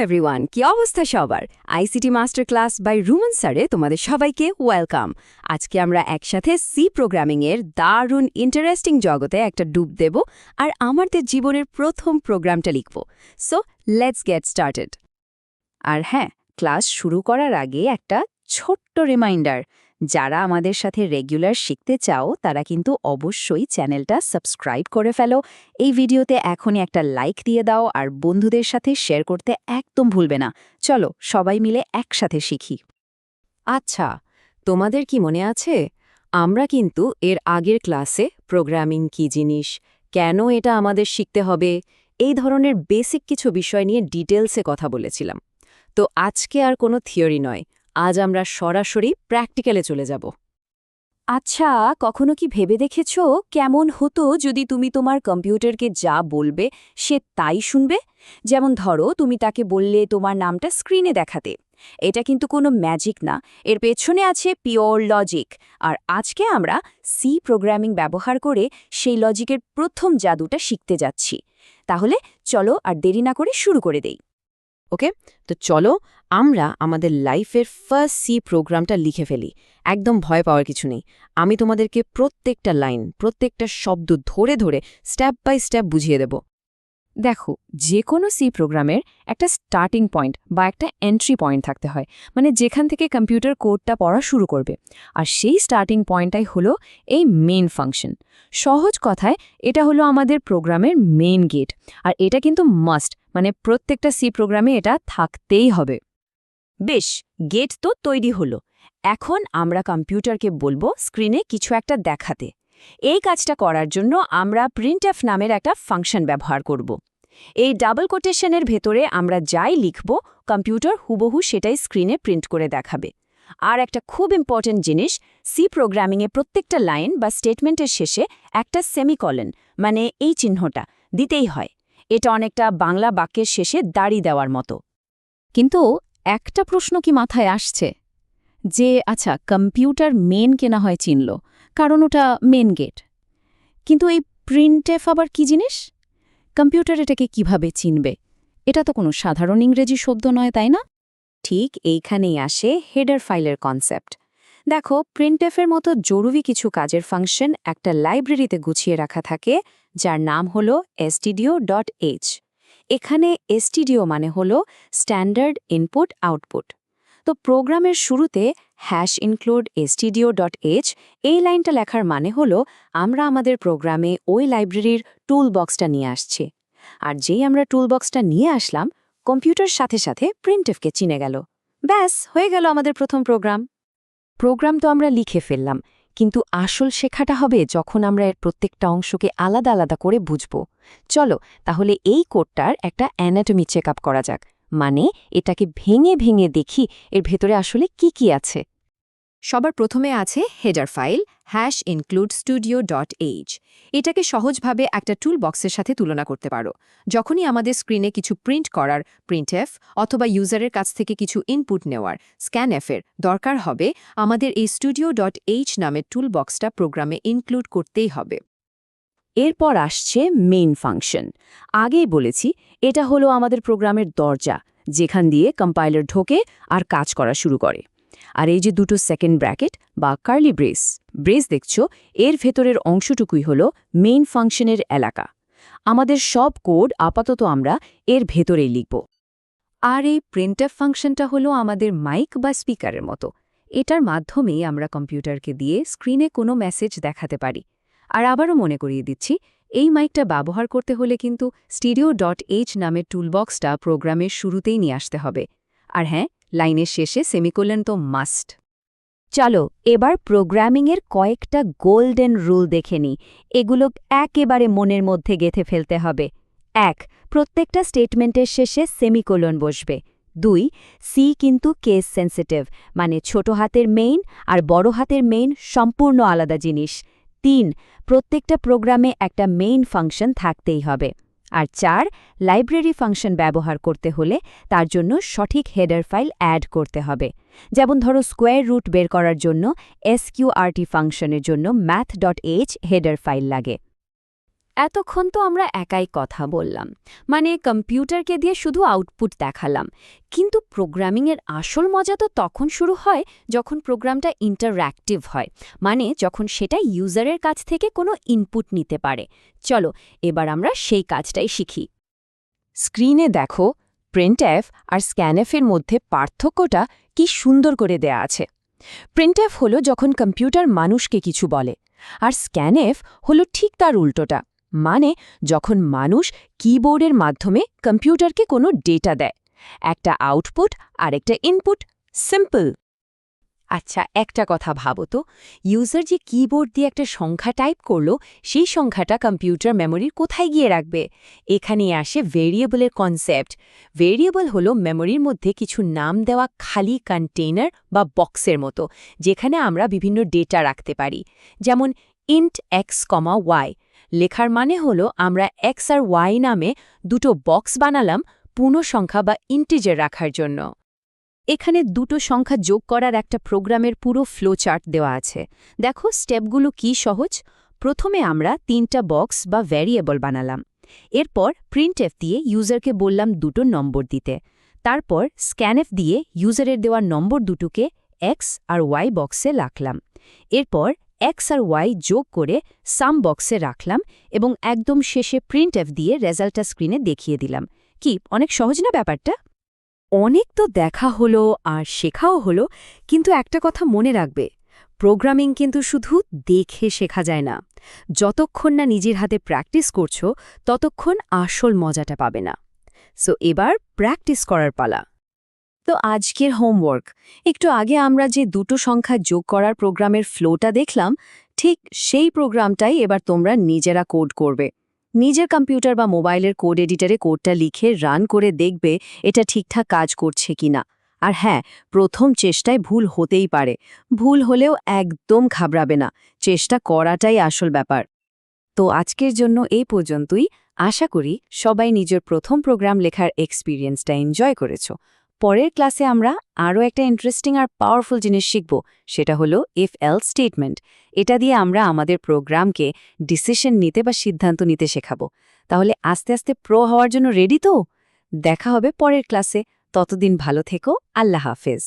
Everyone, কি অবস্থা সবার? ICT master class by Ruman স্যারে তোমাদের সবাইকে ওয়েলকাম। আজকে আমরা একসাথে সি প্রোগ্রামিং এর দারুণ ইন্টারেস্টিং জগতে একটা ডুব দেব আর আমাদের জীবনের প্রথম প্রোগ্রামটা লিখব। So let's get started. আর হ্যাঁ, ক্লাস শুরু করার আগে একটা ছোট্ট রিমাইন্ডার, যারা আমাদের সাথে রেগুলার শিখতে চাও তারা কিন্তু অবশ্যই চ্যানেলটা সাবস্ক্রাইব করে ফেলো। এই ভিডিওতে এখনই একটা লাইক দিয়ে দাও আর বন্ধুদের সাথে শেয়ার করতে একদম ভুলবে না। চলো সবাই মিলে একসাথে শিখি। আচ্ছা, তোমাদের কি মনে আছে, আমরা কিন্তু এর আগের ক্লাসে প্রোগ্রামিং কী জিনিস, কেন এটা আমাদের শিখতে হবে, এই ধরনের বেসিক কিছু বিষয় নিয়ে ডিটেলসে কথা বলেছিলাম। তো আজকে আর কোনো থিওরি নয়, আজ আমরা সরাসরি প্র্যাকটিক্যালে চলে যাব। আচ্ছা, কখনো কি ভেবে দেখেছ কেমন হতো যদি তুমি তোমার কম্পিউটারকে যা বলবে সে তাই শুনবে? যেমন ধরো, তুমি তাকে বললে তোমার নামটা স্ক্রিনে দেখাতে। এটা কিন্তু কোনো ম্যাজিক না, এর পেছনে আছে পিওর লজিক। আর আজকে আমরা সি প্রোগ্রামিং ব্যবহার করে সেই লজিকের প্রথম জাদুটা শিখতে যাচ্ছি। তাহলে চলো আর দেরি না করে শুরু করে দেই। ওকে, তো চলো আমরা আমাদের লাইফের ফার্স্ট সি প্রোগ্রামটা লিখে ফেলি। একদম ভয় পাওয়ার কিছু নেই, আমি তোমাদেরকে প্রত্যেকটা লাইন, প্রত্যেকটা শব্দ ধরে ধরে স্টেপ বাই স্টেপ বুঝিয়ে দেব। দেখো, যে কোনো সি প্রোগ্রামের একটা স্টার্টিং পয়েন্ট বা একটা এন্ট্রি পয়েন্ট থাকতে হয়, মানে যেখান থেকে কম্পিউটার কোডটা পড়া শুরু করবে। আর সেই স্টার্টিং পয়েন্টটাই হলো এই মেইন ফাংশন। সহজ কথায় এটা হলো আমাদের প্রোগ্রামের মেইন গেট, আর এটা কিন্তু মাস্ট, মানে প্রত্যেকটা সি প্রোগ্রামে এটা থাকতেই হবে। বেশ, গেট তো তৈরি হলো। এখন আমরা কম্পিউটারকে বলবো স্ক্রিনে কিছু একটা দেখাতে। এই কাজটা করার জন্য আমরা প্রিন্টএফ নামের একটা ফাংশন ব্যবহার করব। এই ডাবল কোটেশনের ভেতরে আমরা যাই লিখব, কম্পিউটার হুবহু সেটাই স্ক্রিনে প্রিন্ট করে দেখাবে। আর একটা খুব ইম্পর্ট্যান্ট জিনিস, সি প্রোগ্রামিংয়ে প্রত্যেকটা লাইন বা স্টেটমেন্টের শেষে একটা সেমিকলন, মানে এই চিহ্নটা দিতেই হয়। এটা অনেকটা বাংলা বাক্যের শেষে দাড়ি দেওয়ার মতো। কিন্তু একটা প্রশ্ন কি মাথায় আসছে যে, আচ্ছা, কম্পিউটার মেন কেনা হয় চিনল, কারণ ওটা মেন গেট, কিন্তু এই প্রিন্টএফ আবার কি জিনিস? কম্পিউটার এটাকে কিভাবে চিনবে? এটা তো কোনো সাধারণ ইংরেজি শব্দ নয়, তাই না? ঠিক এইখানেই আসে হেডার ফাইলের কনসেপ্ট। দেখো, প্রিন্টএফের মতো জরুরি কিছু কাজের ফাংশন একটা লাইব্রেরিতে গুছিয়ে রাখা থাকে, যার নাম হলো stdio.h। এখানে stdio মানে হলো স্ট্যান্ডার্ড ইনপুট আউটপুট। তো প্রোগ্রামের শুরুতে #include stdio.h এই লাইনটা লেখার মানে হলো আমরা আমাদের প্রোগ্রামে ওই লাইব্রেরির টুল বক্সটা নিয়ে আসছি। আর যেই আমরা টুল বক্সটা নিয়ে আসলাম, কম্পিউটার সাথে সাথে প্রিন্টএফকে চিনে গেল। ব্যাস, হয়ে গেল আমাদের প্রথম প্রোগ্রাম তো আমরা লিখে ফেললাম, কিন্তু আসল শেখাটা হবে যখন আমরা এর প্রত্যেকটা অংশকে আলাদা আলাদা করে বুঝব। চলো তাহলে এই কোডটার একটা অ্যানাটমি চেক আপ করা যাক, মানে এটাকে ভেঙে ভেঙে দেখি এর ভেতরে আসলে কি কি আছে। সবার প্রথমে আছে হেডার ফাইল #include studio.h। এটাকে সহজভাবে একটা টুল বক্সের সাথে তুলনা করতে পারো। যখনই আমাদের স্ক্রিনে কিছু প্রিন্ট করার, প্রিন্টএফ অথবা ইউজারের কাছ থেকে কিছু ইনপুট নেওয়ার, স্ক্যানএফের দরকার হবে, আমাদের এই studio.h নামের টুল বক্সটা প্রোগ্রামে ইনক্লুড করতেই হবে। এরপর আসছে মেইন ফাংশন। আগেই বলেছি, এটা হলো আমাদের প্রোগ্রামের দরজা, যেখান দিয়ে কম্পাইলার ঢোকে আর কাজ করা শুরু করে। আর এই যে দুটো সেকেন্ড ব্র্যাকেট বা কার্লি ব্রেস দেখছো, এর ভেতরের অংশটুকুই হলো মেইন ফাংশনের এলাকা। আমাদের সব কোড আপাতত আমরা এর ভেতরেই লিখব। আর এই প্রিন্টএফ ফাংশনটা হলো আমাদের মাইক বা স্পিকারের মতো। এটার মাধ্যমেই আমরা কম্পিউটারকে দিয়ে স্ক্রিনে কোনো মেসেজ দেখাতে পারি। আর আবারও মনে করিয়ে দিচ্ছি, এই মাইকটা ব্যবহার করতে হলে কিন্তু stdio.h নামের টুলবক্সটা প্রোগ্রামের শুরুতেই নিয়ে আসতে হবে। আর হ্যাঁ, লাইনের শেষে সেমিকোলন তো মাস্ট। চলো এবার প্রোগ্রামিংয়ের কয়েকটা গোল্ডেন রুল দেখে নিই। এগুলো একেবারে মনের মধ্যে গেঁথে ফেলতে হবে। 1. প্রত্যেকটা স্টেটমেন্টের শেষে সেমিকোলন বসবে। 2. সি কিন্তু কেস সেন্সিটিভ, মানে ছোট হাতের মেইন আর বড় হাতের মেইন সম্পূর্ণ আলাদা জিনিস। 3. প্রত্যেকটা প্রোগ্রামে একটা মেইন ফাংশন থাকতেই হবে। আর 4. লাইব্রেরি ফাংশন ব্যবহার করতে হলে তার জন্য সঠিক হেডার ফাইল অ্যাড করতে হবে। যেমন ধরো, স্কোয়ার রুট বের করার জন্য sqrt ফাংশনের জন্য math.h হেডার ফাইল লাগে। এতক্ষণ তো আমরা একাই কথা বললাম, মানে কম্পিউটারকে দিয়ে শুধু আউটপুট দেখালাম। কিন্তু প্রোগ্রামিংয়ের আসল মজা তো তখন শুরু হয় যখন প্রোগ্রামটা ইন্টারঅ্যাক্টিভ হয়, মানে যখন সেটা ইউজারের কাছ থেকে কোনো ইনপুট নিতে পারে। চলো এবার আমরা সেই কাজটাই শিখি। স্ক্রিনে দেখো, প্রিন্টএফ আর স্ক্যানএফের মধ্যে পার্থক্যটা কি সুন্দর করে দেয়া আছে। প্রিন্টএফ হলো যখন কম্পিউটার মানুষকে কিছু বলে, আর স্ক্যানএফ হলো ঠিক তার উল্টোটা, মানে যখন মানুষ কিবোর্ডের মাধ্যমে কম্পিউটারকে কোনো ডেটা দেয়। একটা আউটপুট আর একটা ইনপুট, সিম্পল। আচ্ছা, একটা কথা ভাবো তো, ইউজার যে কিবোর্ড দিয়ে একটা সংখ্যা টাইপ করলো, সেই সংখ্যাটা কম্পিউটার মেমোরির কোথায় গিয়ে রাখবে? এখানেই আসে ভেরিয়েবলের কনসেপ্ট। ভেরিয়েবল হলো মেমোরির মধ্যে কিছু নাম দেওয়া খালি কন্টেইনার বা বক্সের মতো, যেখানে আমরা বিভিন্ন ডেটা রাখতে পারি। যেমন ইন্ট এক্স, ওয়াই লেখার মানে হলো আমরা এক্স আর ওয়াই নামে দুটো বক্স বানালাম পূর্ণসংখ্যা বা ইন্টিজার রাখার জন্য। এখানে দুটো সংখ্যা যোগ করার একটা প্রোগ্রামের পুরো ফ্লো চার্ট দেওয়া আছে। দেখো স্টেপগুলো কি সহজ। প্রথমে আমরা 3টা বক্স বা ভ্যারিয়েবল বানালাম। এরপর প্রিন্টএফ দিয়ে ইউজারকে বললাম দুটো নম্বর দিতে। তারপর স্ক্যানএফ দিয়ে ইউজারের দেওয়া নম্বর দুটোকে এক্স আর ওয়াই বক্সে রাখলাম। এরপর এক্স আর ওয়াই যোগ করে সাম বক্সে রাখলাম এবং একদম শেষে প্রিন্টএফ দিয়ে রেজাল্টটা স্ক্রিনে দেখিয়ে দিলাম। কি অনেক সহজ না ব্যাপারটা? অনেক তো দেখা হলো আর শেখাও হলো, কিন্তু একটা কথা মনে রাখবে, প্রোগ্রামিং কিন্তু শুধু দেখে শেখা যায় না। যতক্ষণ না নিজের হাতে প্র্যাকটিস করছো, ততক্ষণ আসল মজাটা পাবে না। সো এবার প্র্যাকটিস করার পালা। তো আজকের হোমওয়ার্ক, একটু আগে আমরা যে দুটো সংখ্যা যোগ করার প্রোগ্রামের ফ্লোটা দেখলাম, ঠিক সেই প্রোগ্রামটাই এবার তোমরা নিজেরা কোড করবে। নিজের কম্পিউটার বা মোবাইলের কোড এডিটরে কোডটা লিখে রান করে দেখবে এটা ঠিকঠাক কাজ করছে কিনা। আর হ্যাঁ, প্রথম চেষ্টায় ভুল হতেই পারে। ভুল হলেও একদম ঘাবড়াবে না, চেষ্টা করাটাই আসল ব্যাপার। তো আজকের জন্য এই পর্যন্তই। আশা করি সবাই নিজের প্রথম প্রোগ্রাম লেখার এক্সপিরিয়েন্সটা এনজয় করেছো। পরের ক্লাসে আমরা আরও একটা ইন্টারেস্টিং আর পাওয়ারফুল জিনিস শিখব, সেটা হলো ইফ এলস স্টেটমেন্ট। এটা দিয়ে আমরা আমাদের প্রোগ্রামকে ডিসিশন নিতে বা সিদ্ধান্ত নিতে শেখাবো। তাহলে আস্তে আস্তে প্রো হওয়ার জন্য রেডি তো? দেখা হবে পরের ক্লাসে। ততদিন ভালো থেকো। আল্লাহ হাফেজ।